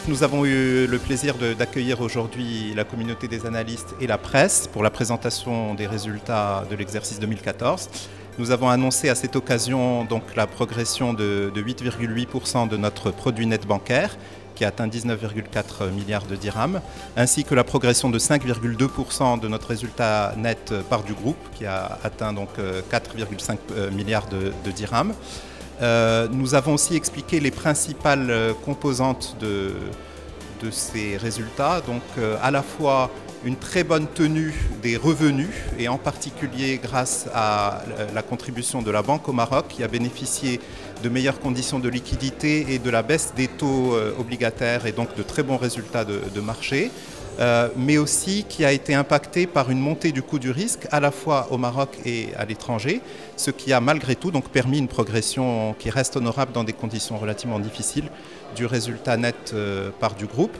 Nous avons eu le plaisir d'accueillir aujourd'hui la communauté des analystes et la presse pour la présentation des résultats de l'exercice 2014. Nous avons annoncé à cette occasion donc la progression de 8,8% de notre produit net bancaire, qui a atteint 19,4 milliards de dirhams, ainsi que la progression de 5,2% de notre résultat net part du groupe, qui a atteint donc 4,5 milliards de dirhams. Nous avons aussi expliqué les principales composantes de ces résultats, donc à la fois une très bonne tenue des revenus, et en particulier grâce à la contribution de la Banque au Maroc, qui a bénéficié de meilleures conditions de liquidité et de la baisse des taux obligataires, et donc de très bons résultats de marché, mais aussi qui a été impacté par une montée du coût du risque à la fois au Maroc et à l'étranger, ce qui a malgré tout donc permis une progression qui reste honorable dans des conditions relativement difficiles du résultat net part du groupe.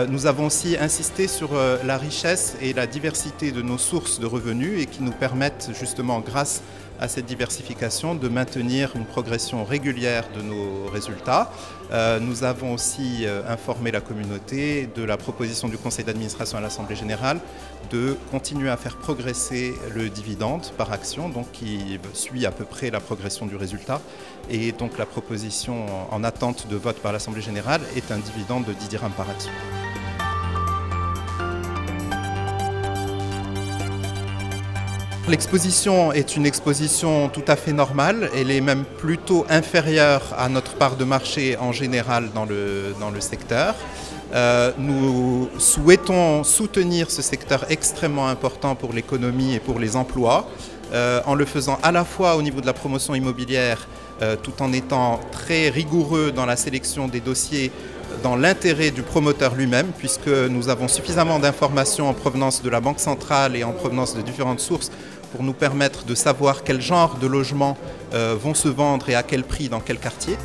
Nous avons aussi insisté sur la richesse et la diversité de nos sources de revenus, et qui nous permettent justement, grâce à cette diversification, de maintenir une progression régulière de nos résultats. Nous avons aussi informé la communauté de la proposition du Conseil d'administration à l'Assemblée générale de continuer à faire progresser le dividende par action, donc qui suit à peu près la progression du résultat. Et donc la proposition en attente de vote par l'Assemblée générale est un dividende de 10 dirhams par action. L'exposition est une exposition tout à fait normale. Elle est même plutôt inférieure à notre part de marché en général dans le secteur. Nous souhaitons soutenir ce secteur extrêmement important pour l'économie et pour les emplois, en le faisant à la fois au niveau de la promotion immobilière, tout en étant très rigoureux dans la sélection des dossiers dans l'intérêt du promoteur lui-même, puisque nous avons suffisamment d'informations en provenance de la Banque centrale et en provenance de différentes sources pour nous permettre de savoir quel genre de logements vont se vendre et à quel prix dans quel quartier.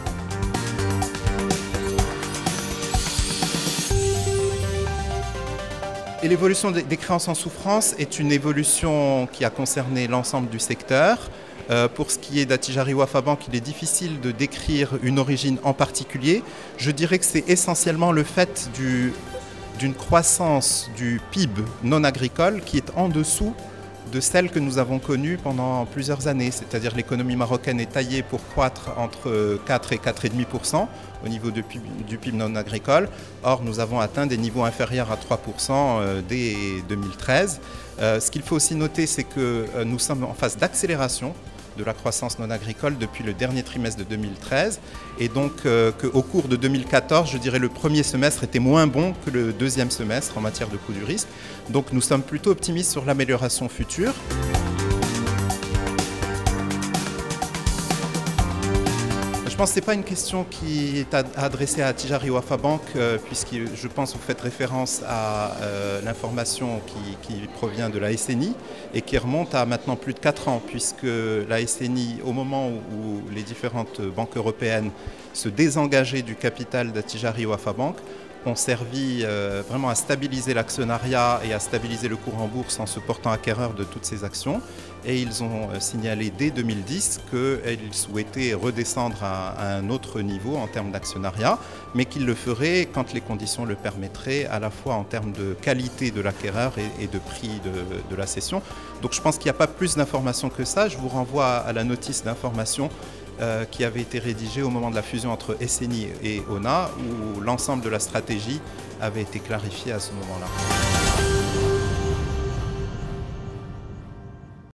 Et l'évolution des créances en souffrance est une évolution qui a concerné l'ensemble du secteur. Pour ce qui est d'Attijari Wafa Bank, il est difficile de décrire une origine en particulier. Je dirais que c'est essentiellement le fait d'une croissance du PIB non agricole qui est en dessous de celle que nous avons connue pendant plusieurs années. C'est-à-dire l'économie marocaine est taillée pour croître entre 4 et 4,5% au niveau du PIB non agricole. Or, nous avons atteint des niveaux inférieurs à 3% dès 2013. Ce qu'il faut aussi noter, c'est que nous sommes en phase d'accélération de la croissance non agricole depuis le dernier trimestre de 2013, et donc qu'au cours de 2014, je dirais le premier semestre était moins bon que le deuxième semestre en matière de coût du risque. Donc nous sommes plutôt optimistes sur l'amélioration future. Je pense que ce n'est pas une question qui est adressée à Attijari Wafa Bank, puisque je pense que vous faites référence à l'information qui provient de la SNI et qui remonte à maintenant plus de 4 ans, puisque la SNI, au moment où les différentes banques européennes se désengageaient du capital d'Attijari Wafa Bank, ont servi vraiment à stabiliser l'actionnariat et à stabiliser le cours en bourse en se portant acquéreur de toutes ces actions. Et ils ont signalé dès 2010 qu'ils souhaitaient redescendre à un autre niveau en termes d'actionnariat, mais qu'ils le feraient quand les conditions le permettraient, à la fois en termes de qualité de l'acquéreur et de prix de la cession. Donc je pense qu'il n'y a pas plus d'informations que ça. Je vous renvoie à la notice d'information qui avait été rédigée au moment de la fusion entre SNI et ONA, où l'ensemble de la stratégie avait été clarifié à ce moment-là.